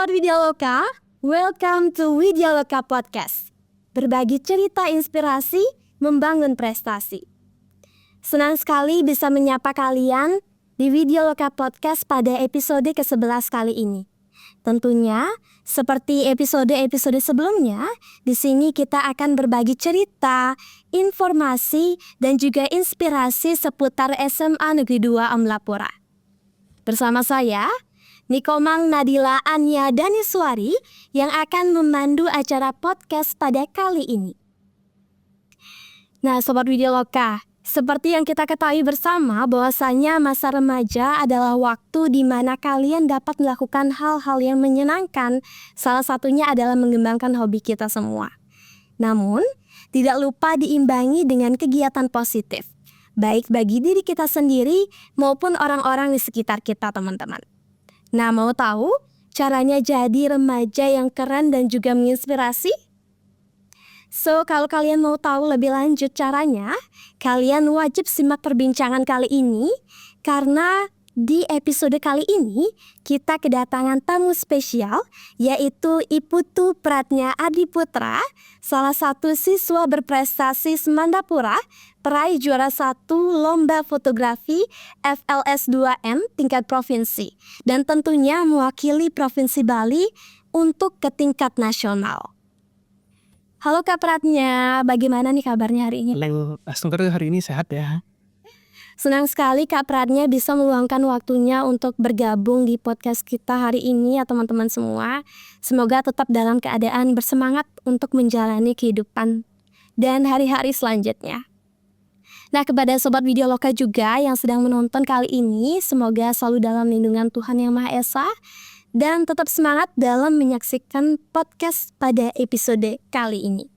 Sobat Widyaloka, welcome to Widyaloka Podcast. Berbagi cerita inspirasi, membangun prestasi. Senang sekali bisa menyapa kalian di Widyaloka Podcast pada episode ke-11 kali ini. Tentunya, seperti episode-episode sebelumnya, di sini kita akan berbagi cerita, informasi, dan juga inspirasi seputar SMA Negeri 2 Amlapura. Bersama saya, Nikomang Nadila Anya Daniswari yang akan memandu acara podcast pada kali ini. Nah, Sobat Widyaloka, seperti yang kita ketahui bersama bahwasanya masa remaja adalah waktu di mana kalian dapat melakukan hal-hal yang menyenangkan. Salah satunya adalah mengembangkan hobi kita semua. Namun, tidak lupa diimbangi dengan kegiatan positif, baik bagi diri kita sendiri maupun orang-orang di sekitar kita, teman-teman. Nah, mau tahu caranya jadi remaja yang keren dan juga menginspirasi? So, kalau kalian mau tahu lebih lanjut caranya, kalian wajib simak perbincangan kali ini karena di episode kali ini kita kedatangan tamu spesial yaitu Iputu Pratnya Adiputra, salah satu siswa berprestasi Semandapura, peraih juara 1 lomba fotografi FLS 2M tingkat provinsi dan tentunya mewakili Provinsi Bali untuk ke tingkat nasional. Halo Kak Pratnya, bagaimana nih kabarnya hari ini? Hari ini sehat ya. Senang sekali Kak Pratnya bisa meluangkan waktunya untuk bergabung di podcast kita hari ini ya teman-teman semua. Semoga tetap dalam keadaan bersemangat untuk menjalani kehidupan dan hari-hari selanjutnya. Nah, kepada Sobat Widyaloka juga yang sedang menonton kali ini, semoga selalu dalam lindungan Tuhan Yang Maha Esa dan tetap semangat dalam menyaksikan podcast pada episode kali ini.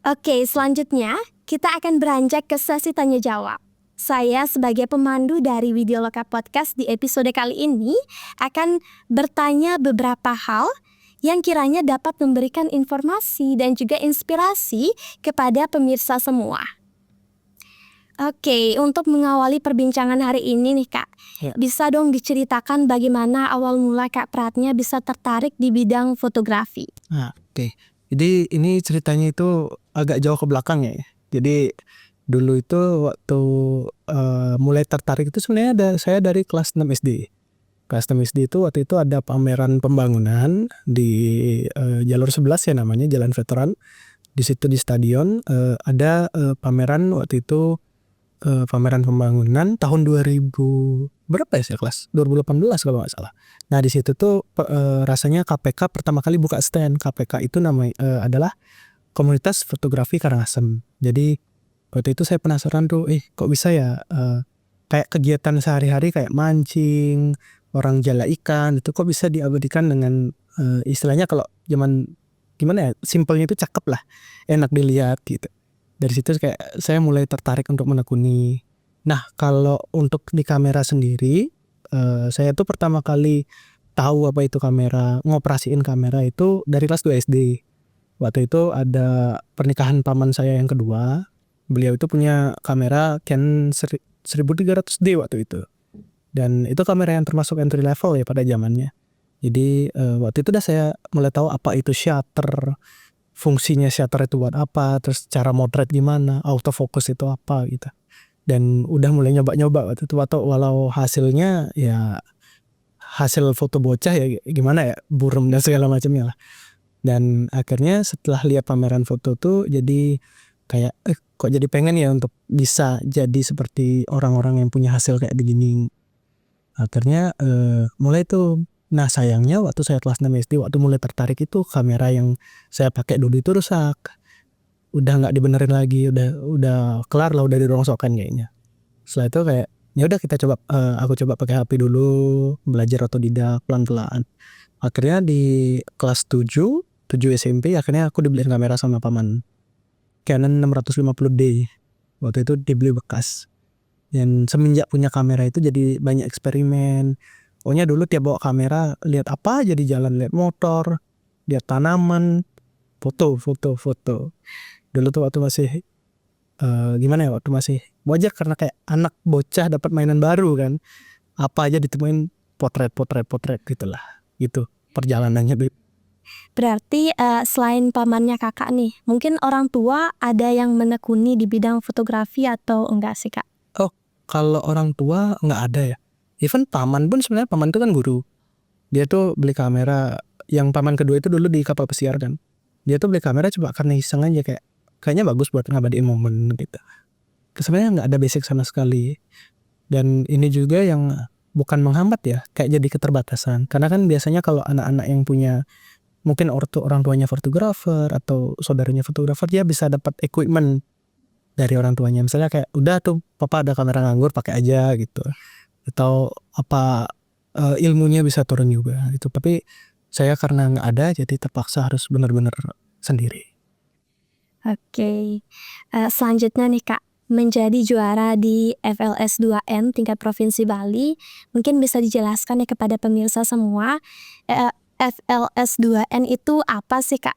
Oke, selanjutnya kita akan beranjak ke sesi tanya jawab. Saya sebagai pemandu dari Widyaloka Podcast di episode kali ini akan bertanya beberapa hal yang kiranya dapat memberikan informasi dan juga inspirasi kepada pemirsa semua. Oke, untuk mengawali perbincangan hari ini nih Kak, bisa dong diceritakan bagaimana awal mula Kak Pratnya bisa tertarik di bidang fotografi? Oke. Jadi ini ceritanya itu agak jauh ke belakang ya. Jadi dulu itu waktu mulai tertarik itu sebenarnya saya dari kelas 6 SD. Kelas 6 SD itu waktu itu ada pameran pembangunan di jalur 11 ya namanya, Jalan Veteran. Di situ di stadion ada pameran waktu itu pameran pembangunan tahun 2000 berapa ya saya kelas 2018 kalau nggak salah. Nah di situ tuh rasanya KPK pertama kali buka stand. KPK itu namanya adalah Komunitas Fotografi Karangasem. Jadi waktu itu saya penasaran tuh, kok bisa ya kayak kegiatan sehari-hari kayak mancing, orang jala ikan itu kok bisa diabadikan dengan istilahnya kalau zaman gimana ya, simpelnya itu cakep lah, enak dilihat gitu. Dari situ kayak saya mulai tertarik untuk menekuni. Nah kalau untuk di kamera sendiri, saya tuh pertama kali tahu apa itu kamera, ngoperasiin kamera itu dari kelas 2 SD. Waktu itu ada pernikahan paman saya yang kedua. Beliau itu punya kamera Canon 1300D waktu itu. Dan itu kamera yang termasuk entry level ya pada zamannya. Jadi waktu itu udah saya mulai tahu apa itu shutter, fungsinya shutter itu buat apa, terus cara motret gimana, autofocus itu apa gitu. Dan udah mulai nyoba-nyoba waktu itu, walau hasilnya ya hasil foto bocah ya gimana ya, buram dan segala macamnya lah. Dan akhirnya setelah lihat pameran foto tuh jadi kayak kok jadi pengen ya untuk bisa jadi seperti orang-orang yang punya hasil kayak begini. Akhirnya mulai tuh. Nah sayangnya waktu saya kelas 6 SD waktu mulai tertarik itu kamera yang saya pakai dulu itu rusak. Udah nggak dibenerin lagi, udah kelar lah, udah dirongsokan kayaknya. Setelah itu kayak ya udah kita coba, aku coba pakai HP dulu, belajar otodidak pelan-pelan. Akhirnya di kelas 7 SMP akhirnya aku dibeliin kamera sama paman, Canon 650D. Waktu itu dibeli bekas. Dan semenjak punya kamera itu jadi banyak eksperimen. Pokoknya dulu tiap bawa kamera lihat apa aja di jalan, lihat motor, lihat tanaman, foto. Dulu tuh waktu masih gimana ya, waktu masih wajar karena kayak anak bocah dapat mainan baru kan. Apa aja ditemuin potret gitulah. Gitu. perjalanannya dulu. Berarti selain pamannya kakak nih, mungkin orang tua ada yang menekuni di bidang fotografi atau enggak sih kak? Oh, kalau orang tua nggak ada ya. Even paman pun sebenarnya, paman itu kan guru. Dia tuh beli kamera, yang paman kedua itu dulu di kapal pesiar kan. Dia tuh beli kamera cuma karena iseng aja, kayaknya bagus buat ngabadiin momen gitu. Sebenarnya nggak ada basic sama sekali. Dan ini juga yang bukan menghambat ya, kayak jadi keterbatasan. Karena kan biasanya kalau anak-anak yang punya mungkin orang tuanya fotografer atau saudaranya fotografer, dia bisa dapat equipment dari orang tuanya. Misalnya kayak udah tuh papa ada kamera nganggur pakai aja gitu. Atau apa ilmunya bisa turun juga gitu. Tapi saya karena nggak ada, jadi terpaksa harus benar-benar sendiri. Oke, selanjutnya nih kak, menjadi juara di FLS 2N tingkat Provinsi Bali, mungkin bisa dijelaskan ya kepada pemirsa semua, FLS 2N itu apa sih kak?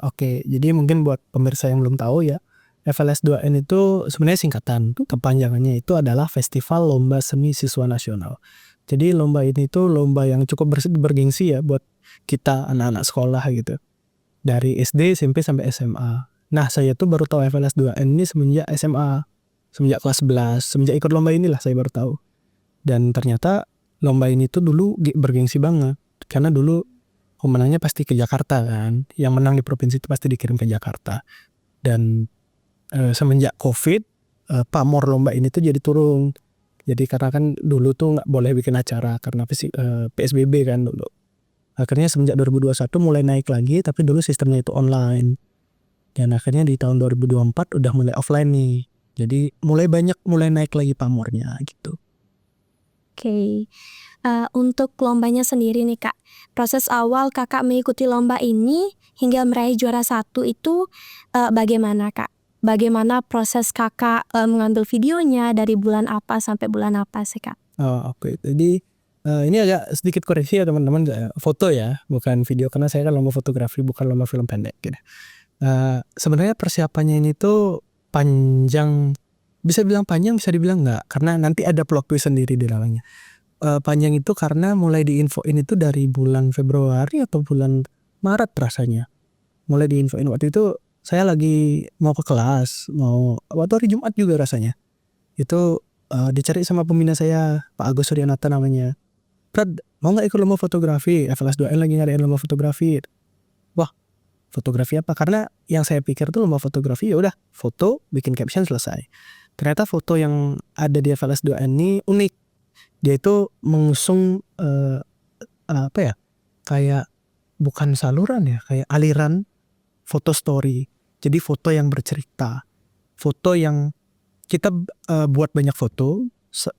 Oke. Jadi mungkin buat pemirsa yang belum tahu ya, FLS 2N itu sebenarnya singkatan. Kepanjangannya itu adalah Festival Lomba Seni Siswa Nasional. Jadi lomba ini tuh lomba yang cukup bergengsi ya buat kita anak-anak sekolah gitu. Dari SD, SMP sampai SMA. Nah, saya tuh baru tahu FLS 2N ini semenjak SMA. Semenjak kelas 11, semenjak ikut lomba inilah saya baru tahu. Dan ternyata lomba ini tuh dulu bergengsi banget. Karena dulu pemenangnya pasti ke Jakarta kan. Yang menang di provinsi itu pasti dikirim ke Jakarta. Dan semenjak COVID, pamor lomba ini tuh jadi turun. Jadi karena kan dulu tuh nggak boleh bikin acara karena PSBB kan dulu. Akhirnya semenjak 2021 mulai naik lagi, tapi dulu sistemnya itu online. Dan akhirnya di tahun 2024 udah mulai offline nih. Jadi mulai naik lagi pamornya gitu. Oke, untuk lombanya sendiri nih kak, proses awal kakak mengikuti lomba ini hingga meraih juara 1 itu bagaimana kak? Bagaimana proses kakak mengambil videonya, dari bulan apa sampai bulan apa sih kak? Oke. Jadi ini agak sedikit koreksi ya teman-teman, foto ya, bukan video, karena saya kan lomba fotografi bukan lomba film pendek gitu. Sebenarnya persiapannya ini tuh panjang, bisa bilang panjang, bisa dibilang enggak, karena nanti ada plot twist sendiri di dalamnya. Panjang itu karena mulai diinfoin itu dari bulan Februari atau bulan Maret rasanya. Mulai diinfoin waktu itu saya lagi mau ke kelas, waktu hari Jumat juga rasanya. Itu dicari sama pembina saya, Pak Agus Suryanata namanya. Brad, mau nggak ikut lomba fotografi? FLS 2N lagi ngadain lomba fotografi. Wah, fotografi apa? Karena yang saya pikir tuh lomba fotografi ya udah foto, bikin caption, selesai. Ternyata foto yang ada di FLS 2N ini unik. Dia itu mengusung kayak bukan saluran ya, kayak aliran foto story. Jadi foto yang bercerita, foto yang kita buat banyak foto,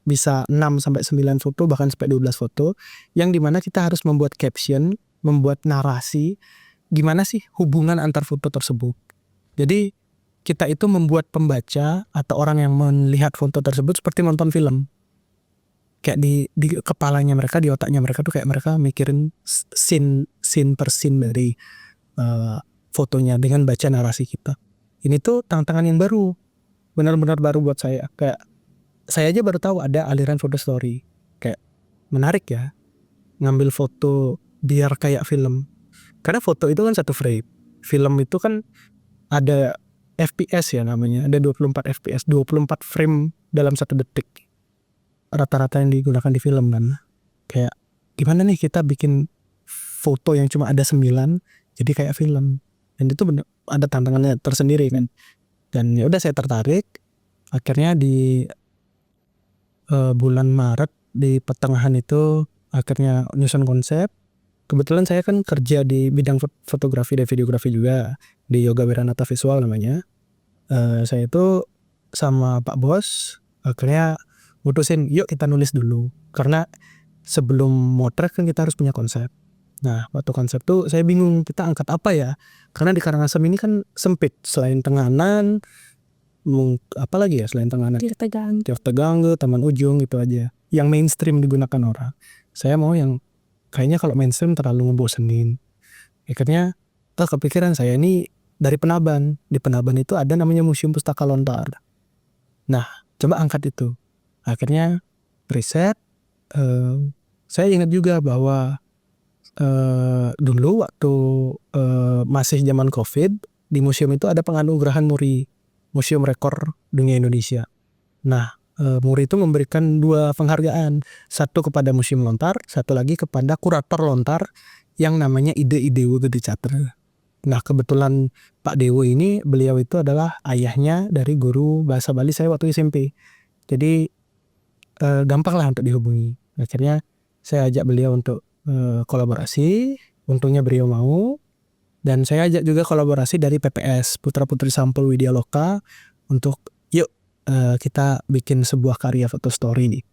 bisa 6-9 foto, bahkan sampai 12 foto, yang dimana kita harus membuat caption, membuat narasi, gimana sih hubungan antar foto tersebut. Jadi kita itu membuat pembaca atau orang yang melihat foto tersebut seperti nonton film. Kayak di kepalanya mereka, di otaknya mereka tuh kayak mereka mikirin scene per scene dari fotonya dengan baca narasi kita. Ini tuh tantangan yang baru, benar-benar baru buat saya. Kayak saya aja baru tahu ada aliran foto story. Kayak menarik ya, ngambil foto biar kayak film. Karena foto itu kan satu frame. Film itu kan ada FPS ya namanya, ada 24 FPS, 24 frame dalam 1 detik. Rata-rata yang digunakan di film kan. Kayak gimana nih kita bikin foto yang cuma ada 9 jadi kayak film. Dan itu ada tantangannya tersendiri kan. Dan ya udah saya tertarik. Akhirnya di bulan Maret di pertengahan itu akhirnya nyusun konsep. Kebetulan saya kan kerja di bidang fotografi dan videografi juga di Yoga Wiranata Visual namanya. Saya itu sama Pak Bos akhirnya mutusin yuk kita nulis dulu, karena sebelum motret kan kita harus punya konsep. Nah waktu konsep tuh saya bingung kita angkat apa ya, karena di Karangasem ini kan sempit, selain Tenganan apa lagi ya selain Tenganan, Tirtegangga, Taman Ujung, itu aja yang mainstream digunakan orang. Saya mau yang kayaknya kalau mainstream terlalu ngebosenin. Akhirnya kepikiran saya ini dari Penaban. Di Penaban itu ada namanya Museum Pustaka Lontar. Nah coba angkat itu. Akhirnya riset. Saya ingat juga bahwa dulu waktu masih zaman COVID di museum itu ada penganugerahan MURI, Museum Rekor Dunia Indonesia. Nah, MURI itu memberikan 2 penghargaan, satu kepada Museum Lontar, satu lagi kepada kurator Lontar yang namanya Ide Dewo Gede Catra. Nah, kebetulan Pak Dewo ini, beliau itu adalah ayahnya dari guru bahasa Bali saya waktu SMP. Jadi gampang lah untuk dihubungi. Akhirnya saya ajak beliau untuk kolaborasi, untungnya beliau mau. Dan saya ajak juga kolaborasi dari PPS, Putra Putri Sampul Widya Loka, untuk yuk kita bikin sebuah karya foto story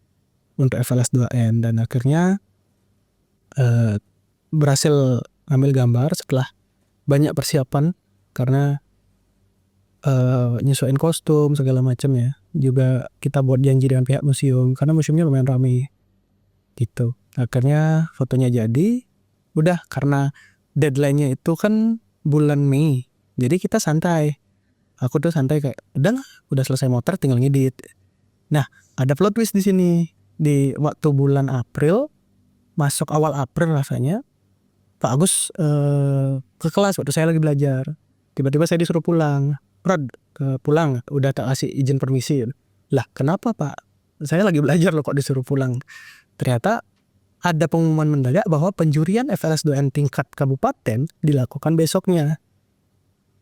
untuk FLS 2N. Dan akhirnya berhasil ambil gambar setelah banyak persiapan karena nyesuaiin kostum segala macam ya. Juga kita buat janji dengan pihak museum karena museumnya lumayan ramai gitu. Akhirnya fotonya jadi. Udah, karena deadline-nya itu kan bulan Mei, jadi kita santai. Aku tuh santai kayak udahlah, udah selesai motret tinggal ngedit. Nah, ada plot twist di sini. Di waktu bulan April, masuk awal April rasanya, Pak Agus ke kelas waktu saya lagi belajar. Tiba-tiba saya disuruh pulang. Pulang, udah tak kasih izin permisi. Lah, kenapa Pak? Saya lagi belajar loh kok disuruh pulang. Ternyata ada pengumuman mendadak bahwa penjurian FLS 2N tingkat kabupaten dilakukan besoknya.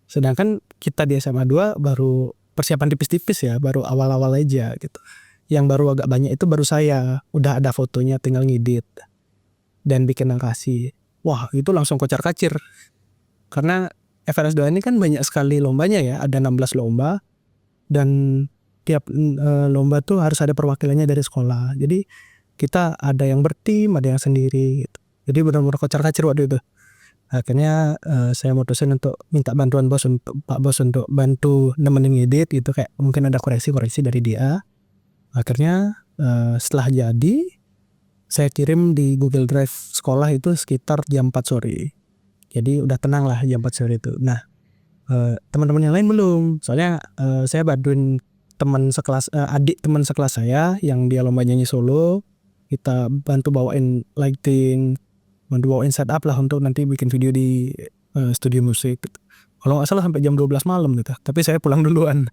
Sedangkan kita di SMA 2 baru persiapan tipis-tipis ya, baru awal-awal aja gitu. Yang baru agak banyak itu baru saya, udah ada fotonya tinggal ngedit dan bikin narasi. Wah, itu langsung kocar-kacir. Karena FLS 2N ini kan banyak sekali lombanya ya, ada 16 lomba dan tiap lomba tuh harus ada perwakilannya dari sekolah. Jadi kita ada yang bertim, ada yang sendiri gitu. Jadi benar-benar kocar-kacir waktu itu. Akhirnya saya mutusin untuk minta bantuan Pak Bos untuk bantu nemenin ngedit gitu, kayak mungkin ada koreksi-koreksi dari dia. Akhirnya setelah jadi, saya kirim di Google Drive sekolah itu sekitar jam 4 sore. Jadi udah tenang lah jam 4 sore itu. Nah, teman-teman yang lain belum. Soalnya saya bantuin teman sekelas, adik teman sekelas saya yang dia lomba nyanyi solo. Kita bantu bawain lighting, bantu bawain setup lah untuk nanti bikin video di studio musik gitu. Kalau nggak salah sampai jam 12 malam gitu. Tapi saya pulang duluan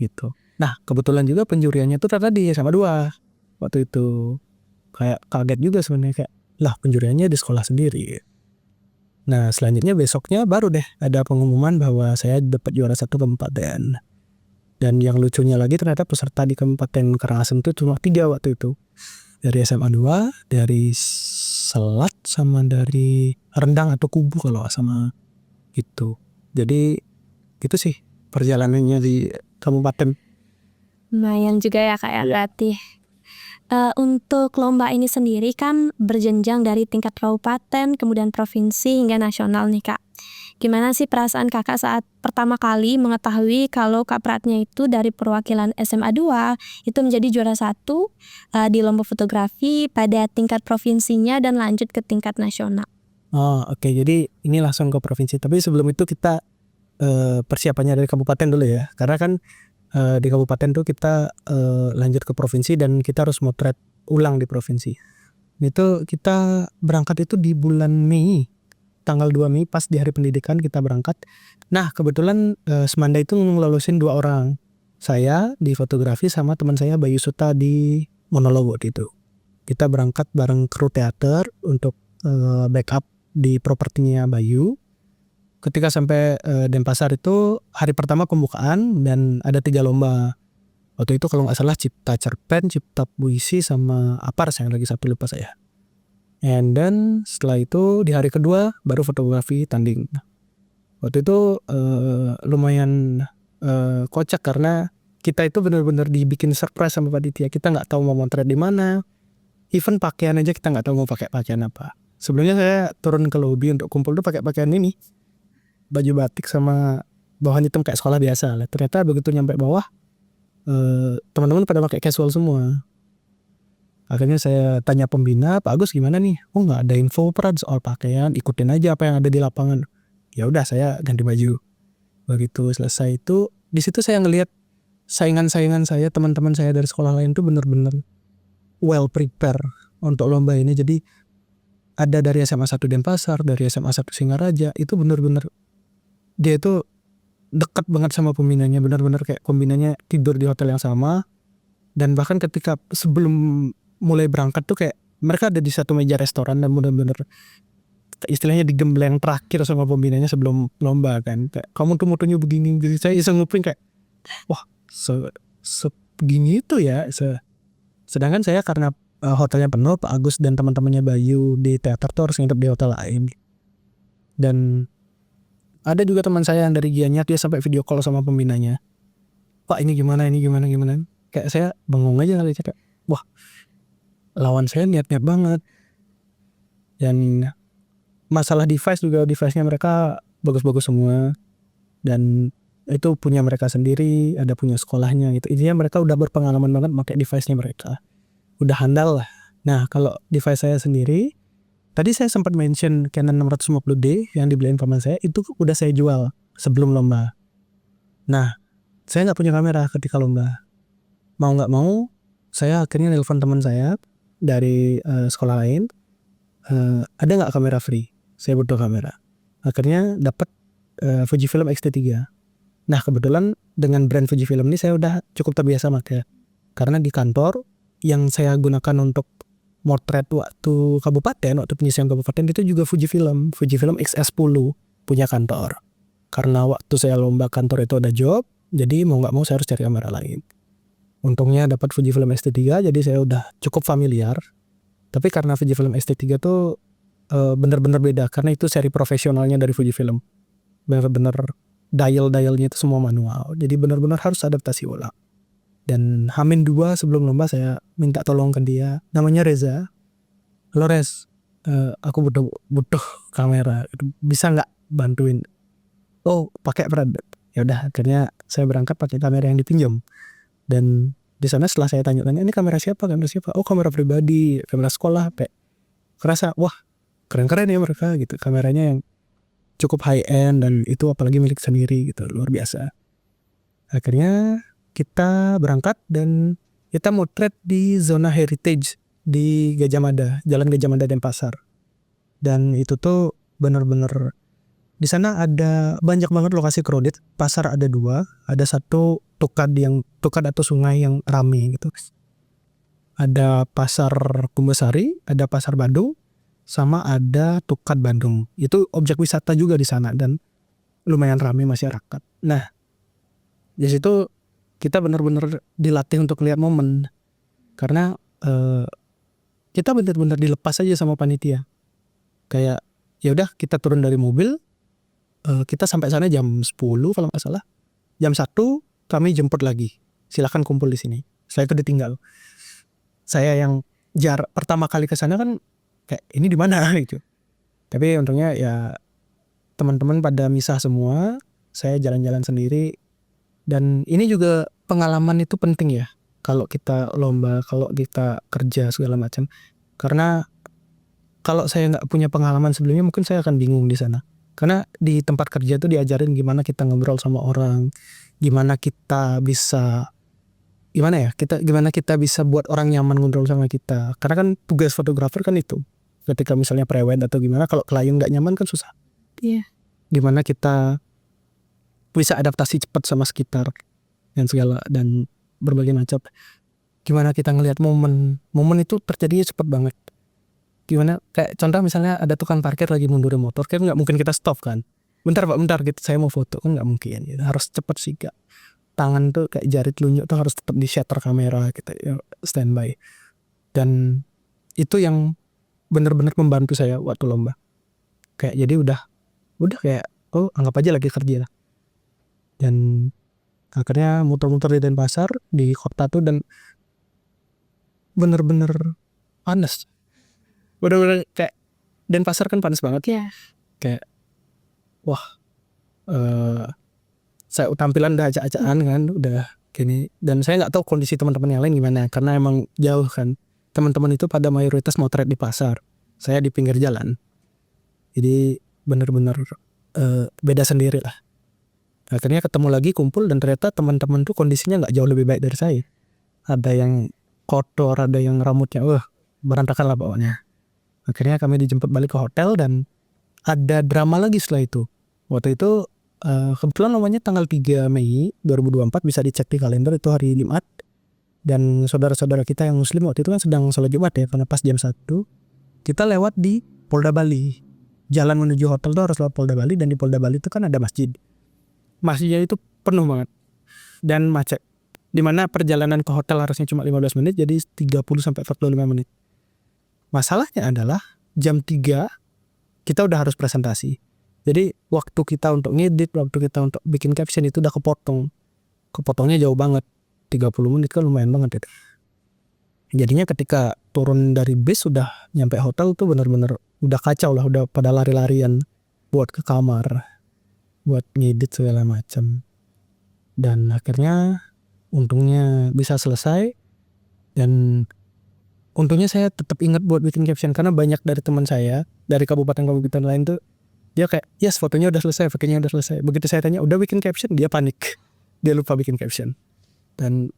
gitu. Nah, kebetulan juga penjuriannya tuh ternyata di SMA 2 waktu itu. Kayak kaget juga sebenarnya, kayak lah penjuriannya di sekolah sendiri. Nah, selanjutnya besoknya baru deh ada pengumuman bahwa saya dapat juara 1 kabupaten. Dan yang lucunya lagi ternyata peserta di Kabupaten Karangasem itu cuma 3 waktu itu. Dari SMA 2, dari Selat, sama dari Rendang atau Kubu kalau sama gitu. Jadi gitu sih perjalanannya di kabupaten. Lumayan juga ya Kak ya berarti. Untuk lomba ini sendiri kan berjenjang dari tingkat kabupaten, kemudian provinsi hingga nasional nih Kak. Gimana sih perasaan Kakak saat pertama kali mengetahui kalau Kak Pratnya itu dari perwakilan SMA 2 itu menjadi juara 1 di lomba fotografi pada tingkat provinsinya dan lanjut ke tingkat nasional? Oh, oke. Jadi ini langsung ke provinsi. Tapi sebelum itu kita persiapannya dari kabupaten dulu ya. Karena kan di kabupaten tuh kita lanjut ke provinsi dan kita harus motret ulang di provinsi. Itu kita berangkat itu di bulan Mei. Tanggal 2 Mei pas di hari pendidikan kita berangkat. Nah, kebetulan Semanda itu ngelulusin 2 orang. Saya di fotografi sama teman saya Bayu Suta di monolog waktu itu. Kita berangkat bareng kru teater untuk backup di propertinya Bayu. Ketika sampai Denpasar itu hari pertama pembukaan dan ada 3 lomba. Waktu itu kalau nggak salah cipta cerpen, cipta puisi, sama apa yang lagi satu lupa saya. And then setelah itu di hari kedua baru fotografi tanding. Waktu itu lumayan kocak karena kita itu benar-benar dibikin surprise sama panitia. Kita nggak tahu mau motret di mana. Even pakaian aja kita nggak tahu mau pakai pakaian apa. Sebelumnya saya turun ke lobby untuk kumpul tuh pakai pakaian ini, baju batik sama bawahan hitam kayak sekolah biasa lah. Ternyata begitu nyampe bawah teman-teman pada pakai casual semua. Akhirnya saya tanya pembina, Pak Agus gimana nih? Oh, nggak ada info soal pakaian, ikutin aja apa yang ada di lapangan. Ya udah, saya ganti baju. Begitu selesai itu, di situ saya ngelihat saingan-saingan saya, teman-teman saya dari sekolah lain tuh bener-bener well prepare untuk lomba ini. Jadi ada dari SMA 1 Denpasar, dari SMA 1 Singaraja, itu bener-bener dia itu dekat banget sama pembinanya, benar-benar kayak pembinanya tidur di hotel yang sama. Dan bahkan ketika sebelum mulai berangkat tuh kayak mereka ada di satu meja restoran dan benar-benar istilahnya digembleng terakhir sama pembinanya sebelum lomba kan. Kayak kamu tuh motonya begini, begini. Saya iseng nguping kayak wah segini itu ya. Sedangkan saya karena hotelnya penuh, Pak Agus dan teman-temannya Bayu di teater tuh harus nginep di hotel lain. Dan ada juga teman saya yang dari Gianyar, dia sampai video call sama pembinanya. Pak ini gimana. Kayak saya bengong aja kali, kayak wah lawan saya niat-niat banget. Dan masalah device-nya mereka bagus-bagus semua. Dan itu punya mereka sendiri, ada punya sekolahnya gitu. Intinya mereka udah berpengalaman banget pakai device-nya mereka. Udah handal lah. Nah kalau device saya sendiri, tadi saya sempat mention Canon 650D yang dibeliin paman saya, itu udah saya jual sebelum lomba. Nah saya nggak punya kamera ketika lomba. Mau nggak mau, saya akhirnya nelpon teman saya dari sekolah lain. Ada nggak kamera free? Saya butuh kamera. Akhirnya dapat Fujifilm X-T3. Nah kebetulan dengan brand Fujifilm ini saya udah cukup terbiasa pakai. Karena di kantor yang saya gunakan untuk motret waktu penyisian kabupaten itu juga Fujifilm XS10 punya kantor. Karena waktu saya lomba kantor itu ada job, jadi mau nggak mau saya harus cari kamera lain. Untungnya dapat Fujifilm X-T3, jadi saya udah cukup familiar. Tapi karena Fujifilm X-T3 tuh bener-bener beda, karena itu seri profesionalnya dari Fujifilm. Bener-bener dial-dialnya itu semua manual, jadi bener-bener harus adaptasi ulang. Dan H-2 sebelum lomba saya minta tolong ke dia, namanya Reza. Halo Rez, aku butuh kamera, bisa nggak bantuin? Oh pakai Prada. Ya udah, akhirnya saya berangkat pakai kamera yang dipinjam. Dan di sana setelah saya tanya-tanya, ini kamera siapa? Oh kamera pribadi, kamera sekolah. Kerasa wah keren-keren ya mereka gitu, kameranya yang cukup high end dan itu apalagi milik sendiri gitu, luar biasa. Akhirnya kita berangkat dan kita motret di zona heritage di Gajah Mada, Jalan Gajah Mada Denpasar. Dan itu tuh bener-bener di sana ada banyak banget lokasi crowded. Pasar ada 2, ada satu tukad atau sungai yang rame gitu. Ada pasar Kumbasari, ada pasar Bandung, sama ada tukad Bandung. Itu objek wisata juga di sana dan lumayan rame masyarakat. Nah, di situ kita benar-benar dilatih untuk lihat momen, karena kita benar-benar dilepas aja sama panitia. Kayak ya udah kita turun dari mobil, kita sampai sana jam 10 kalau nggak salah. Jam 1 kami jemput lagi. Silakan kumpul di sini. Saya itu ditinggal. Saya yang pertama kali ke sana kan kayak ini di mana gitu. Tapi untungnya ya teman-teman pada misah semua. Saya jalan-jalan sendiri. Dan ini juga pengalaman itu penting ya. Kalau kita lomba, kalau kita kerja segala macam. Karena kalau saya nggak punya pengalaman sebelumnya, mungkin saya akan bingung di sana. Karena di tempat kerja tuh diajarin gimana kita ngobrol sama orang, gimana kita bisa buat orang nyaman ngobrol sama kita. Karena kan tugas fotografer kan itu. Ketika misalnya prewed atau gimana, kalau klien nggak nyaman kan susah. Iya. Gimana kita bisa adaptasi cepat sama sekitar dan berbagai macam. Gimana kita ngelihat momen itu terjadinya cepat banget. Gimana kayak contoh misalnya ada tukang parkir lagi mundurin motor, kan nggak mungkin kita stop kan. Bentar gitu, saya mau foto kan nggak mungkin gitu. Harus cepet sih kak. Tangan tuh kayak jari telunjuk tuh harus tetap di shutter kamera kita ya, standby. Dan itu yang benar-benar membantu saya waktu lomba. Kayak jadi udah kayak anggap aja lagi kerja lah. Dan akhirnya muter-muter di Denpasar, di kota tuh, dan bener-bener panas. Bener-bener kayak Denpasar kan panas banget. Iya. Kayak wah saya tampilan udah acak-acakan kan, udah gini. Dan saya nggak tahu kondisi teman-teman yang lain gimana, karena emang jauh kan. Teman-teman itu pada mayoritas motret di pasar, saya di pinggir jalan. Jadi bener-bener beda sendiri lah. Akhirnya ketemu lagi, kumpul, dan ternyata teman-teman tuh kondisinya nggak jauh lebih baik dari saya. Ada yang kotor, ada yang rambutnya berantakan lah bawahnya. Akhirnya kami dijemput balik ke hotel dan ada drama lagi setelah itu. Waktu itu kebetulan namanya tanggal 3 Mei 2024, bisa dicek di kalender, itu hari Jumat. Dan saudara-saudara kita yang muslim waktu itu kan sedang sholat Jumat ya, karena pas jam 1 kita lewat di Polda Bali. Jalan menuju hotel tuh harus lewat Polda Bali, dan di Polda Bali itu kan ada masjid. Masjidnya itu penuh banget dan macet. Dimana perjalanan ke hotel harusnya cuma 15 menit, jadi 30-45 menit. Masalahnya adalah jam 3 kita udah harus presentasi. Jadi waktu kita untuk ngedit, waktu kita untuk bikin caption itu udah kepotong. Kepotongnya jauh banget. 30 menit kan lumayan banget itu. Jadinya ketika turun dari bis udah nyampe hotel tuh bener-bener udah kacau lah, udah pada lari-larian buat ke kamar, buat ngedit segala macam. Dan akhirnya untungnya bisa selesai, dan untungnya saya tetap ingat buat bikin caption, karena banyak dari teman saya dari kabupaten-kabupaten lain tuh dia kayak yes fotonya udah selesai, fotonya udah selesai. Begitu saya tanya udah bikin caption, dia panik, dia lupa bikin caption. Dan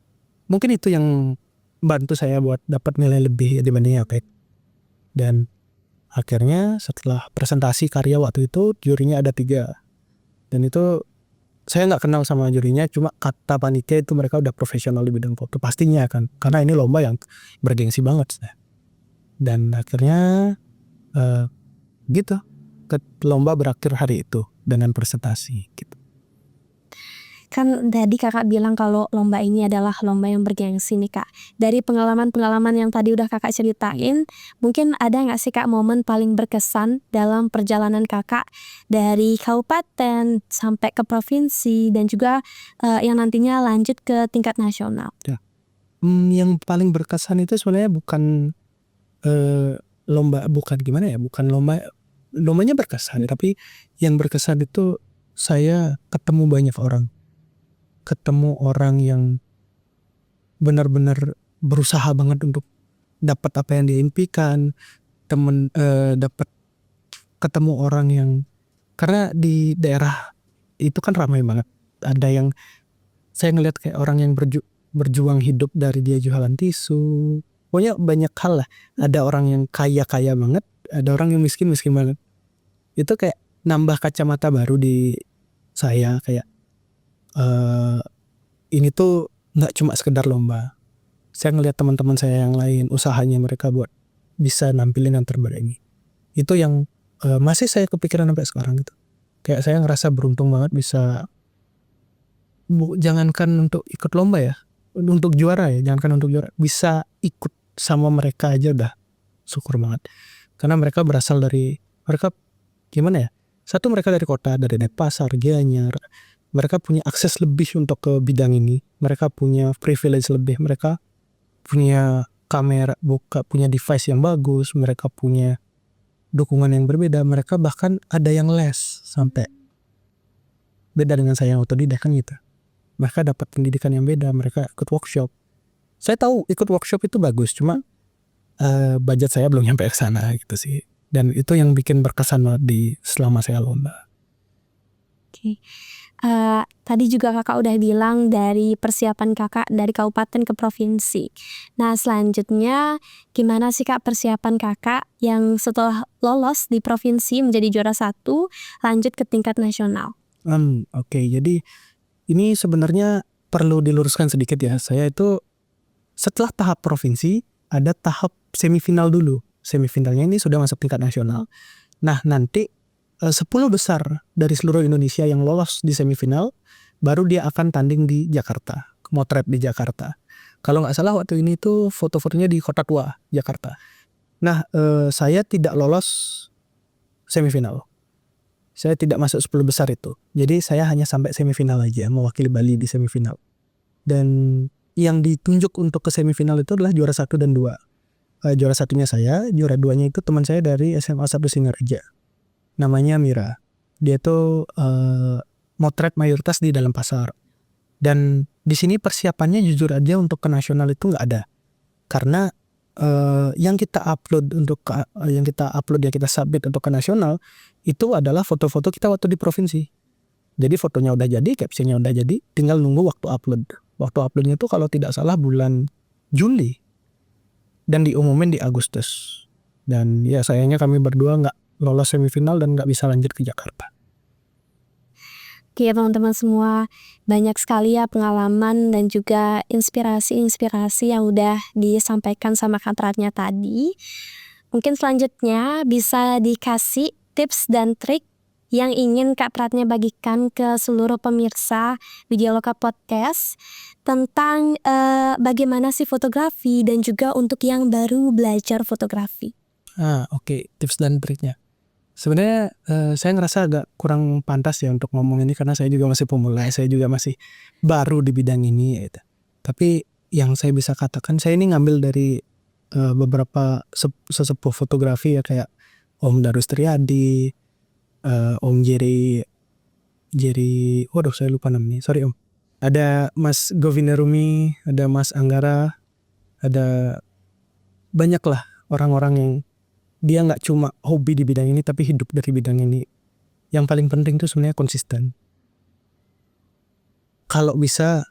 mungkin itu yang bantu saya buat dapat nilai lebih dibanding Yapek. Dan akhirnya setelah presentasi karya waktu itu, jurinya ada 3, dan itu saya nggak kenal sama jurinya, cuma kata panitia itu mereka udah profesional di bidang foto pastinya kan, karena ini lomba yang bergengsi banget. Dan akhirnya gitu, lomba berakhir hari itu dengan presentasi gitu. Kan tadi kakak bilang kalau lomba ini adalah lomba yang bergengsi nih kak. Dari pengalaman-pengalaman yang tadi udah kakak ceritain, mungkin ada nggak sih kak momen paling berkesan dalam perjalanan kakak dari kabupaten sampai ke provinsi dan juga yang nantinya lanjut ke tingkat nasional? Yang paling berkesan itu sebenarnya bukan lomba, bukan gimana ya, bukan lombanya berkesan, tapi yang berkesan itu saya ketemu banyak orang. Ketemu orang yang benar-benar berusaha banget untuk dapat apa yang dia impikan. Dapat ketemu orang yang, karena di daerah itu kan ramai banget. Ada yang saya ngeliat kayak orang yang berjuang hidup dari dia jualan tisu. Pokoknya banyak hal lah. Ada orang yang kaya banget, ada orang yang miskin banget. Itu kayak nambah kacamata baru di saya, kayak ini tuh nggak cuma sekedar lomba. Saya ngelihat teman-teman saya yang lain, usahanya mereka buat bisa nampilin yang terbaik. Itu yang masih saya kepikiran sampai sekarang gitu. Kayak saya ngerasa beruntung banget bisa, jangankan untuk ikut lomba ya, untuk juara ya, jangankan untuk juara, bisa ikut sama mereka aja udah syukur banget. Karena mereka berasal dari, mereka gimana ya, satu mereka dari kota, dari Denpasar, Gianyar. Mereka punya akses lebih untuk ke bidang ini. Mereka punya privilege lebih. Mereka punya kamera, punya device yang bagus. Mereka punya dukungan yang berbeda. Mereka bahkan ada yang les sampai. Beda dengan saya yang otodidak kan gitu. Mereka dapat pendidikan yang beda. Mereka ikut workshop. Saya tahu ikut workshop itu bagus. Cuma budget saya belum nyampe ke sana gitu sih. Dan itu yang bikin berkesan banget selama saya lomba. Oke. Tadi juga kakak udah bilang dari persiapan kakak dari kabupaten ke provinsi. Nah selanjutnya gimana sih kak persiapan kakak yang setelah lolos di provinsi menjadi juara 1 lanjut ke tingkat nasional? Oke, jadi ini sebenarnya perlu diluruskan sedikit ya. Saya itu setelah tahap provinsi ada tahap semifinal dulu. Semifinalnya ini sudah masuk tingkat nasional. Nah nanti 10 besar dari seluruh Indonesia yang lolos di semifinal, baru dia akan tanding di Jakarta, motret di Jakarta. Kalau nggak salah waktu ini tuh foto-fotonya di Kota Tua, Jakarta. Nah, saya tidak lolos semifinal. Saya tidak masuk 10 besar itu. Jadi saya hanya sampai semifinal aja, mewakili Bali di semifinal. Dan yang ditunjuk untuk ke semifinal itu adalah juara 1 dan 2. Juara 1-nya saya, juara 2-nya itu teman saya dari SMA 1 Singaraja. Namanya Mira. Dia tuh motret mayoritas di dalam pasar. Dan di sini persiapannya jujur aja untuk ke nasional itu nggak ada. Karena yang kita upload yang kita submit untuk ke nasional itu adalah foto-foto kita waktu di provinsi. Jadi fotonya udah jadi, captionnya udah jadi, tinggal nunggu waktu upload. Waktu uploadnya tuh kalau tidak salah bulan Juli dan diumumin di Agustus. Dan ya sayangnya kami berdua nggak lolos semifinal dan nggak bisa lanjut ke Jakarta. Oke teman-teman semua, banyak sekali ya pengalaman dan juga inspirasi-inspirasi yang udah disampaikan sama Kak Pratnya tadi. Mungkin selanjutnya bisa dikasih tips dan trik yang ingin Kak Pratnya bagikan ke seluruh pemirsa Widyaloka Podcast tentang bagaimana sih fotografi dan juga untuk yang baru belajar fotografi. Oke, tips dan triknya. Sebenarnya saya ngerasa agak kurang pantas ya untuk ngomong ini karena saya juga masih pemula, saya juga masih baru di bidang ini gitu. Tapi yang saya bisa katakan, saya ini ngambil dari beberapa sesepuh fotografi ya, kayak Om Darus Triadi, Om Jerry, waduh saya lupa namanya, sorry Om. Ada Mas Govina Rumi, ada Mas Anggara, ada banyak lah orang-orang yang dia nggak cuma hobi di bidang ini tapi hidup dari bidang ini. Yang paling penting itu sebenarnya konsisten. Kalau bisa,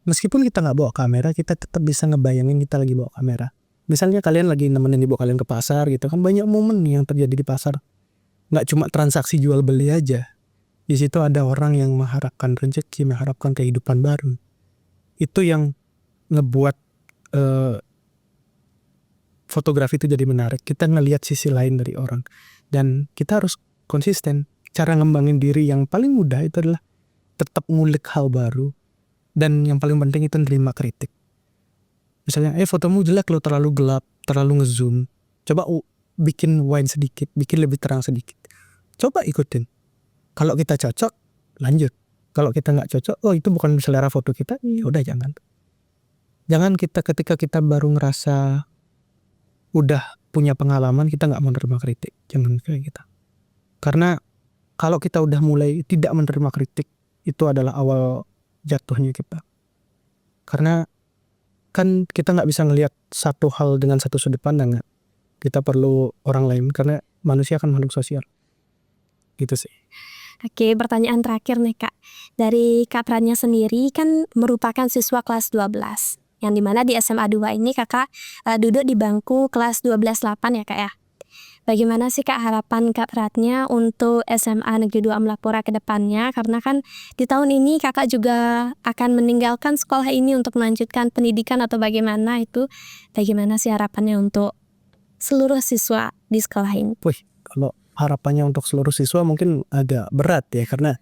meskipun kita nggak bawa kamera, kita tetap bisa ngebayangin kita lagi bawa kamera. Misalnya kalian lagi nemenin ibu kalian ke pasar gitu kan, banyak momen yang terjadi di pasar. Nggak cuma transaksi jual beli aja. Di situ ada orang yang mengharapkan rezeki, mengharapkan kehidupan baru. Itu yang ngebuat fotografi itu jadi menarik. Kita ngelihat sisi lain dari orang. Dan kita harus konsisten. Cara ngembangin diri yang paling mudah itu adalah tetap ngulik hal baru. Dan yang paling penting itu nerima kritik. Misalnya, fotomu jelek lo, terlalu gelap, terlalu ngezoom. Coba bikin wide sedikit, bikin lebih terang sedikit. Coba ikutin. Kalau kita cocok, lanjut. Kalau kita nggak cocok, itu bukan selera foto kita, ya udah jangan. Jangan kita ketika kita baru ngerasa udah punya pengalaman, kita nggak menerima kritik. Jangan kayak gitu. Karena kalau kita udah mulai tidak menerima kritik, itu adalah awal jatuhnya kita. Karena kan kita nggak bisa ngelihat satu hal dengan satu sudut pandang. Kita perlu orang lain, karena manusia kan makhluk sosial. Gitu sih. Oke, pertanyaan terakhir nih Kak. Dari Kak Pratnya sendiri kan merupakan siswa kelas 12. Yang dimana di SMA 2 ini kakak duduk di bangku kelas 12-8 ya Kak ya. Bagaimana sih Kak harapan Kak Pratnya untuk SMA Negeri 2 Amlapura ke depannya? Karena kan di tahun ini kakak juga akan meninggalkan sekolah ini untuk melanjutkan pendidikan atau bagaimana itu. Bagaimana sih harapannya untuk seluruh siswa di sekolah ini? Kalau harapannya untuk seluruh siswa mungkin agak berat ya, karena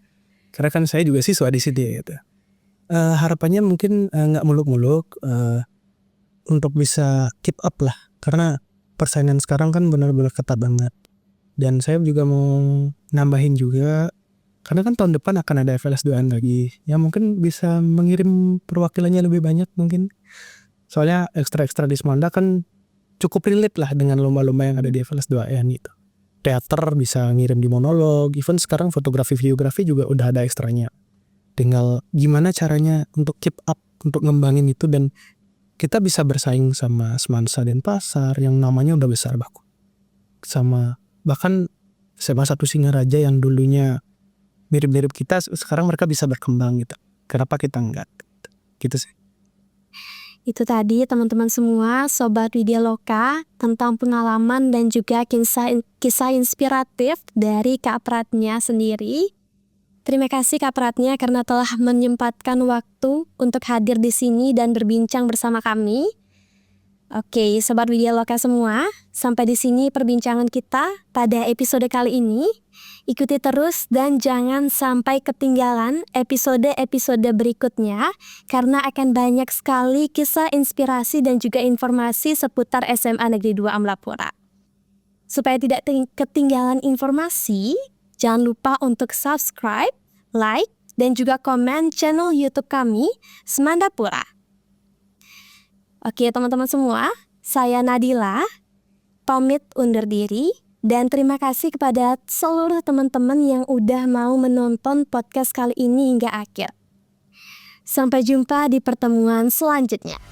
kan saya juga siswa di sini gitu. Harapannya mungkin nggak muluk-muluk, untuk bisa keep up lah, karena persaingan sekarang kan benar-benar ketat banget. Dan saya juga mau nambahin juga, karena kan tahun depan akan ada FLS 2N lagi, ya mungkin bisa mengirim perwakilannya lebih banyak mungkin. Soalnya ekstra di Semanda kan cukup relate lah dengan lomba-lomba yang ada di FLS 2N itu. Teater bisa ngirim di monolog, even sekarang fotografi videografi juga udah ada ekstranya. Tinggal gimana caranya untuk keep up, untuk ngembangin itu, dan kita bisa bersaing sama Semansa Denpasar yang namanya udah besar baku. Sama bahkan SMA 1 Singaraja yang dulunya mirip-mirip kita, sekarang mereka bisa berkembang gitu. Kenapa kita enggak? Gitu sih. Itu tadi teman-teman semua Sobat Widyaloka tentang pengalaman dan juga kisah inspiratif dari Kak Pratnya sendiri. Terima kasih Kak Pratnya karena telah menyempatkan waktu untuk hadir di sini dan berbincang bersama kami. Oke, Sobat Widyaloka semua, sampai di sini perbincangan kita pada episode kali ini. Ikuti terus dan jangan sampai ketinggalan episode-episode berikutnya karena akan banyak sekali kisah inspirasi dan juga informasi seputar SMA Negeri 2 Amlapura. Supaya tidak ketinggalan informasi, jangan lupa untuk subscribe, like, dan juga komen channel YouTube kami, Semandapura. Oke teman-teman semua, saya Nadila, pamit undur diri, dan terima kasih kepada seluruh teman-teman yang udah mau menonton podcast kali ini hingga akhir. Sampai jumpa di pertemuan selanjutnya.